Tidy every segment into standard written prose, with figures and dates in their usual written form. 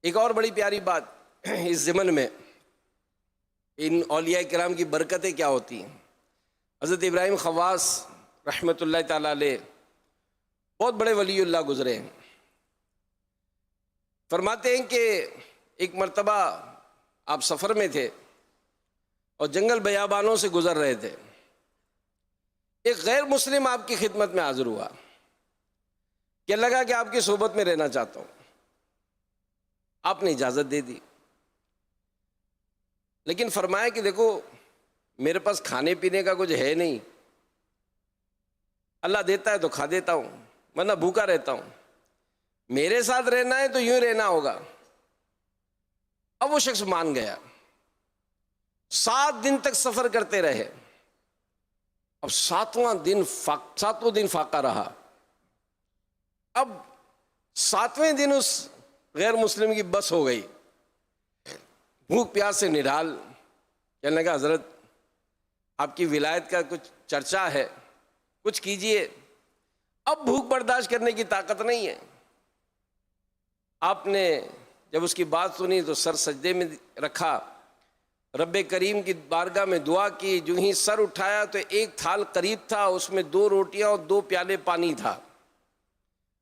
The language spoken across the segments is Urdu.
ایک اور بڑی پیاری بات اس ضمن میں ان اولیاء کرام کی برکتیں کیا ہوتی ہیں۔ حضرت ابراہیم خواص رحمۃ اللہ تعالیٰ علیہ بہت بڑے ولی اللہ گزرے ہیں۔ فرماتے ہیں کہ ایک مرتبہ آپ سفر میں تھے اور جنگل بیابانوں سے گزر رہے تھے، ایک غیر مسلم آپ کی خدمت میں حاضر ہوا کہ لگا کہ آپ کی صحبت میں رہنا چاہتا ہوں۔ آپ نے اجازت دے دی، لیکن فرمایا کہ دیکھو میرے پاس کھانے پینے کا کچھ ہے نہیں، اللہ دیتا ہے تو کھا دیتا ہوں ورنہ بھوکا رہتا ہوں، میرے ساتھ رہنا ہے تو یوں رہنا ہوگا۔ اب وہ شخص مان گیا، 7 دن تک سفر کرتے رہے۔ اب ساتواں دن فاقہ رہا۔ اب 7ویں دن اس غیر مسلم کی بس ہو گئی، بھوک پیاس سے نڈال، کہنے لگا حضرت آپ کی ولایت کا کچھ چرچا ہے، کچھ کیجئے، اب بھوک برداشت کرنے کی طاقت نہیں ہے۔ آپ نے جب اس کی بات سنی تو سر سجدے میں رکھا، رب کریم کی بارگاہ میں دعا کی۔ جو ہی سر اٹھایا تو ایک تھال قریب تھا، اس میں 2 روٹیاں اور 2 پیالے پانی تھا۔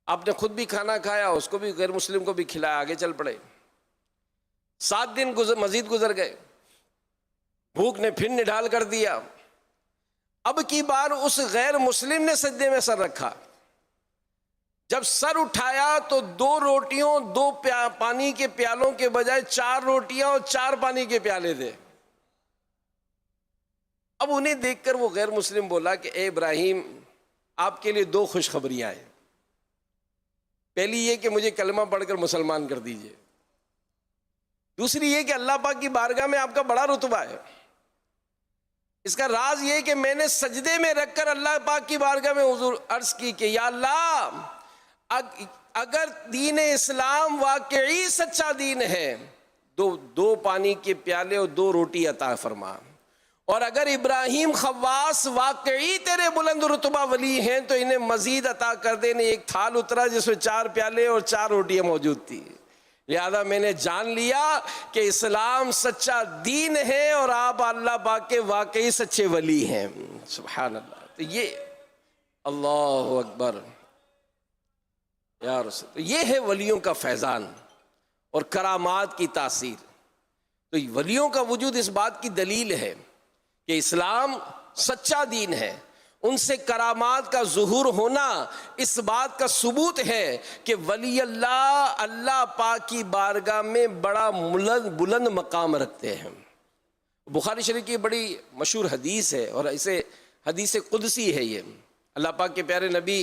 آپ نے خود بھی کھانا کھایا، اس کو بھی غیر مسلم کو بھی کھلایا، آگے چل پڑے۔ 7 دن مزید گزر گئے، بھوک نے پھر نڈال کر دیا۔ اب کی بار اس غیر مسلم نے سجدے میں سر رکھا، جب سر اٹھایا تو 2 روٹیوں 2 پانی کے پیالوں کے بجائے 4 روٹیاں اور 4 پانی کے پیالے تھے۔ اب انہیں دیکھ کر وہ غیر مسلم بولا کہ اے ابراہیم، آپ کے لیے 2 خوشخبریاں ہیں۔ پہلی یہ کہ مجھے کلمہ پڑھ کر مسلمان کر دیجئے، دوسری یہ کہ اللہ پاک کی بارگاہ میں آپ کا بڑا رتبہ ہے۔ اس کا راز یہ کہ میں نے سجدے میں رکھ کر اللہ پاک کی بارگاہ میں حضور عرض کی کہ یا اللہ، اگر دین اسلام واقعی سچا دین ہے 2 پانی کے پیالے اور 2 روٹی عطا فرما، اور اگر ابراہیم خواص واقعی تیرے بلند رتبہ ولی ہیں تو انہیں مزید عطا کر دے۔ ایک تھال اترا جس میں 4 پیالے اور 4 روٹیاں موجود تھی۔ لہذا میں نے جان لیا کہ اسلام سچا دین ہے اور آپ اللہ پاک کے واقعی سچے ولی ہیں۔ سبحان اللہ۔ تو یہ اللہ اکبر یا رسول، تو یہ ہے ولیوں کا فیضان اور کرامات کی تاثیر۔ تو ولیوں کا وجود اس بات کی دلیل ہے کہ اسلام سچا دین ہے، ان سے کرامات کا ظہور ہونا اس بات کا ثبوت ہے کہ ولی اللہ اللہ پاک کی بارگاہ میں بڑا بلند مقام رکھتے ہیں۔ بخاری شریف کی بڑی مشہور حدیث ہے اور اسے حدیث قدسی ہے۔ یہ اللہ پاک کے پیارے نبی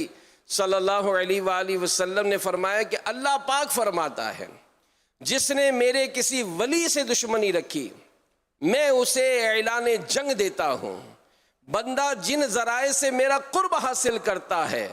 صلی اللہ علیہ وآلہ وسلم نے فرمایا کہ اللہ پاک فرماتا ہے جس نے میرے کسی ولی سے دشمنی رکھی میں اسے اعلان جنگ دیتا ہوں۔ بندہ جن ذرائع سے میرا قرب حاصل کرتا ہے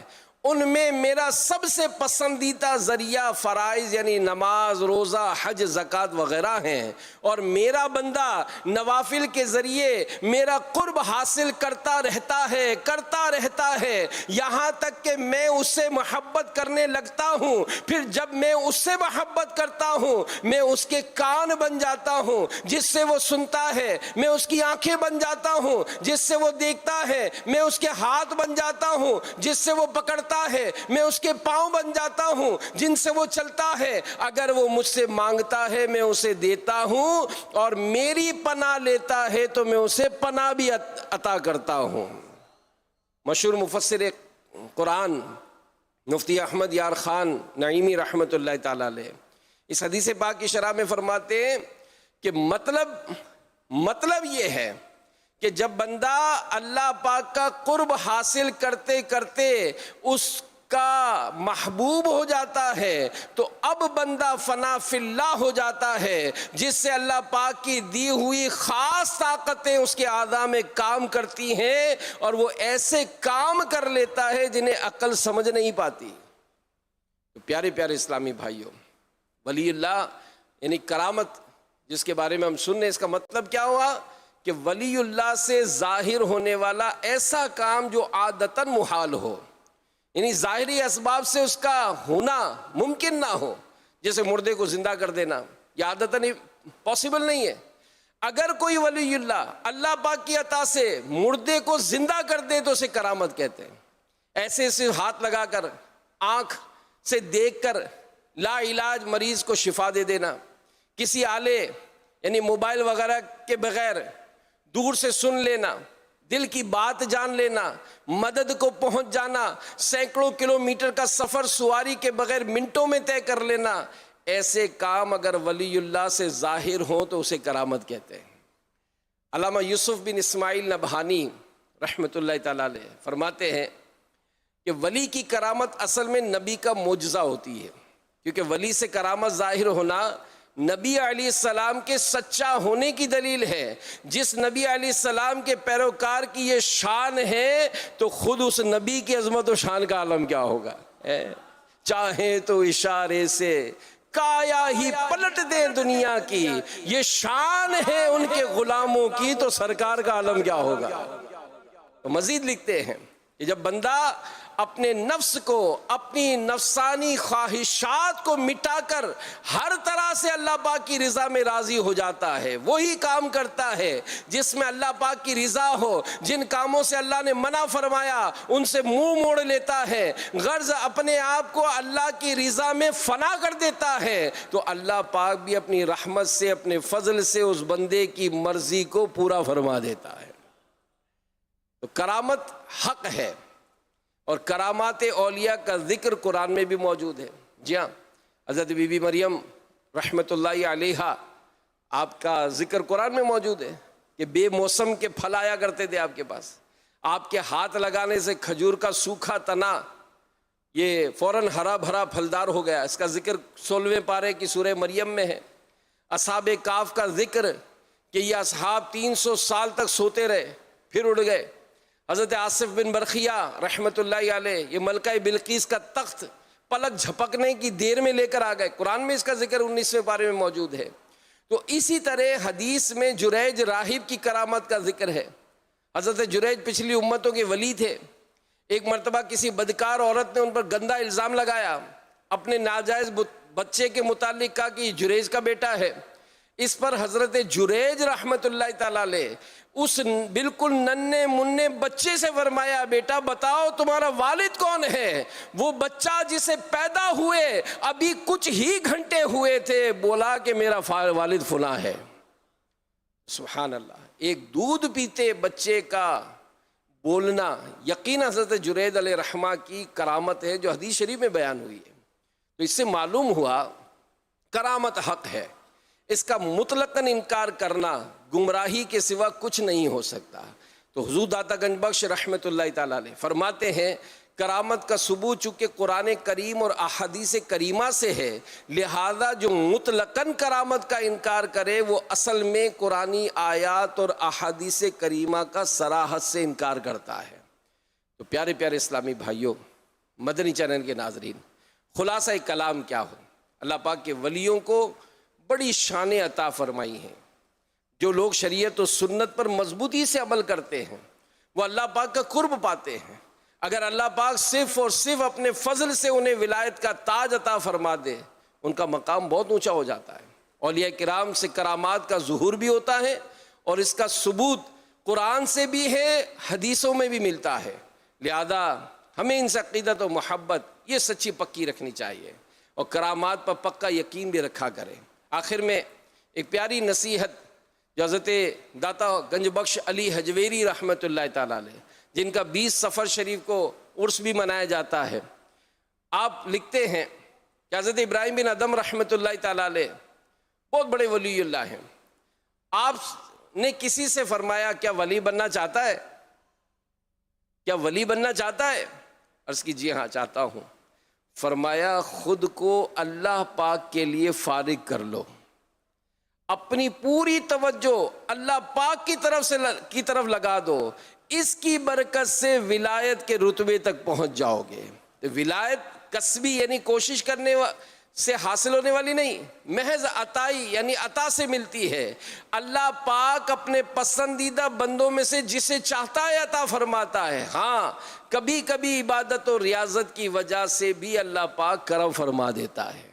ان میں میرا سب سے پسندیدہ ذریعہ فرائض یعنی نماز، روزہ، حج، زکوٰۃ وغیرہ ہیں، اور میرا بندہ نوافل کے ذریعے میرا قرب حاصل کرتا رہتا ہے یہاں تک کہ میں اس سے محبت کرنے لگتا ہوں۔ پھر جب میں اس سے محبت کرتا ہوں میں اس کے کان بن جاتا ہوں جس سے وہ سنتا ہے، میں اس کی آنکھیں بن جاتا ہوں جس سے وہ دیکھتا ہے، میں اس کے ہاتھ بن جاتا ہوں جس سے وہ پکڑتا ہے، میں اس کے پاؤں بن جاتا ہوں جن سے وہ چلتا ہے۔ اگر وہ مجھ سے مانگتا ہے میں اسے دیتا ہوں، اور میری پناہ لیتا ہے تو میں اسے پناہ بھی عطا کرتا ہوں۔ مشہور مفسر قرآن مفتی احمد یار خان نعیمی رحمۃ اللہ تعالی علیہ اس حدیث پاک کی شرح میں فرماتے ہیں کہ مطلب یہ ہے کہ جب بندہ اللہ پاک کا قرب حاصل کرتے کرتے اس کا محبوب ہو جاتا ہے تو اب بندہ فنا فی اللہ ہو جاتا ہے، جس سے اللہ پاک کی دی ہوئی خاص طاقتیں اس کے اعضاء میں کام کرتی ہیں اور وہ ایسے کام کر لیتا ہے جنہیں عقل سمجھ نہیں پاتی۔ تو پیارے پیارے اسلامی بھائیوں، ولی اللہ یعنی کرامت جس کے بارے میں ہم سن رہے ہیں، اس کا مطلب کیا ہوا کہ ولی اللہ سے ظاہر ہونے والا ایسا کام جو عادتاً محال ہو، یعنی ظاہری اسباب سے اس کا ہونا ممکن نہ ہو، جیسے مردے کو زندہ کر دینا، یہ عادتاً پاسبل نہیں ہے۔ اگر کوئی ولی اللہ اللہ پاک کی عطا سے مردے کو زندہ کر دے تو اسے کرامت کہتے ہیں۔ ایسے ایسے ہاتھ لگا کر، آنکھ سے دیکھ کر لا علاج مریض کو شفا دے دینا، کسی آلے یعنی موبائل وغیرہ کے بغیر دور سے سن لینا، دل کی بات جان لینا، مدد کو پہنچ جانا، سینکڑوں کلومیٹر کا سفر سواری کے بغیر منٹوں میں طے کر لینا، ایسے کام اگر ولی اللہ سے ظاہر ہوں تو اسے کرامت کہتے ہیں۔ علامہ یوسف بن اسماعیل نبہانی رحمۃ اللہ تعالی علیہ فرماتے ہیں کہ ولی کی کرامت اصل میں نبی کا معجزہ ہوتی ہے، کیونکہ ولی سے کرامت ظاہر ہونا نبی علیہ السلام کے سچا ہونے کی دلیل ہے۔ جس نبی علیہ السلام کے پیروکار کی یہ شان ہے تو خود اس نبی کی عظمت و شان کا عالم کیا ہوگا۔ چاہیں تو اشارے سے کایا ہی پلٹ دیں دنیا کی، یہ شان ہے ان کے غلاموں کی تو سرکار کا عالم کیا ہوگا۔ تو مزید لکھتے ہیں کہ جب بندہ اپنے نفس کو، اپنی نفسانی خواہشات کو مٹا کر ہر طرح سے اللہ پاک کی رضا میں راضی ہو جاتا ہے، وہی کام کرتا ہے جس میں اللہ پاک کی رضا ہو، جن کاموں سے اللہ نے منع فرمایا ان سے منہ موڑ لیتا ہے، غرض اپنے آپ کو اللہ کی رضا میں فنا کر دیتا ہے، تو اللہ پاک بھی اپنی رحمت سے، اپنے فضل سے اس بندے کی مرضی کو پورا فرما دیتا ہے۔ تو کرامت حق ہے، اور کرامات اولیاء کا ذکر قرآن میں بھی موجود ہے۔ جی ہاں، حضرت بی بی مریم رحمۃ اللہ علیہا آپ کا ذکر قرآن میں موجود ہے کہ بے موسم کے پھل آیا کرتے تھے آپ کے پاس، آپ کے ہاتھ لگانے سے کھجور کا سوکھا تنا یہ فوراً ہرا بھرا پھلدار ہو گیا۔ اس کا ذکر 16ویں پارے کی سورہ مریم میں ہے۔ اصحاب کہف کا ذکر کہ یہ اصحاب 300 سال تک سوتے رہے پھر اڑ گئے۔ حضرت آصف بن برخیہ رحمۃ اللہ علیہ یہ ملکہ بلقیس کا تخت پلک جھپکنے کی دیر میں لے کر آ گئے، قرآن میں اس کا ذکر 19ویں پارے میں موجود ہے۔ تو اسی طرح حدیث میں جریج راہب کی کرامت کا ذکر ہے۔ حضرت جریج پچھلی امتوں کے ولی تھے۔ ایک مرتبہ کسی بدکار عورت نے ان پر گندا الزام لگایا، اپنے ناجائز بچے کے متعلق کہا کہ یہ جریج کا بیٹا ہے۔ اس پر حضرت جریج رحمت اللہ تعالی علیہ اس بالکل ننھے منھے بچے سے فرمایا، بیٹا بتاؤ تمہارا والد کون ہے؟ وہ بچہ جسے پیدا ہوئے ابھی کچھ ہی گھنٹے ہوئے تھے بولا کہ میرا والد فلاں ہے۔ سبحان اللہ، ایک دودھ پیتے بچے کا بولنا یقین حضرت جریج علیہ رحمہ کی کرامت ہے جو حدیث شریف میں بیان ہوئی ہے۔ تو اس سے معلوم ہوا کرامت حق ہے، اس کا مطلقاً انکار کرنا گمراہی کے سوا کچھ نہیں ہو سکتا۔ تو حضور داتا گنج بخش رحمۃ اللہ تعالی علیہ فرماتے ہیں کرامت کا ثبوت چونکہ قرآن کریم اور احادیث کریمہ سے ہے، لہذا جو مطلقاً کرامت کا انکار کرے وہ اصل میں قرآنی آیات اور احادیث کریمہ کا صراحت سے انکار کرتا ہے۔ تو پیارے پیارے اسلامی بھائیوں، مدنی چینل کے ناظرین، خلاصہ کلام کیا ہو؟ اللہ پاک کے ولیوں کو بڑی شانیں عطا فرمائی ہیں۔ جو لوگ شریعت و سنت پر مضبوطی سے عمل کرتے ہیں وہ اللہ پاک کا قرب پاتے ہیں۔ اگر اللہ پاک صرف اور صرف اپنے فضل سے انہیں ولایت کا تاج عطا فرما دے ان کا مقام بہت اونچا ہو جاتا ہے۔ اولیاء کرام سے کرامات کا ظہور بھی ہوتا ہے اور اس کا ثبوت قرآن سے بھی ہے، حدیثوں میں بھی ملتا ہے۔ لہذا ہمیں ان سے عقیدت و محبت یہ سچی پکی رکھنی چاہیے اور کرامات پر پکا یقین بھی رکھا کریں۔ آخر میں ایک پیاری نصیحت جو حضرت داتا گنج بخش علی حجویری رحمۃ اللہ تعالی علیہ جن کا 20 صفر شریف کو عرس بھی منایا جاتا ہے، آپ لکھتے ہیں کہ حضرت ابراہیم بن ادم رحمۃ اللہ تعالی علیہ بہت بڑے ولی اللہ ہیں۔ آپ نے کسی سے فرمایا کیا ولی بننا چاہتا ہے؟ کیا ولی بننا چاہتا ہے؟ عرض کی جی ہاں چاہتا ہوں۔ فرمایا خود کو اللہ پاک کے لیے فارغ کر لو، اپنی پوری توجہ اللہ پاک کی طرف لگا دو، اس کی برکت سے ولایت کے رتبے تک پہنچ جاؤ گے۔ تو ولایت کسبی یعنی کوشش کرنے سے حاصل ہونے والی نہیں، محض عطائی یعنی عطا سے ملتی ہے۔ اللہ پاک اپنے پسندیدہ بندوں میں سے جسے چاہتا ہے عطا فرماتا ہے۔ ہاں کبھی کبھی عبادت و ریاضت کی وجہ سے بھی اللہ پاک کرم فرما دیتا ہے۔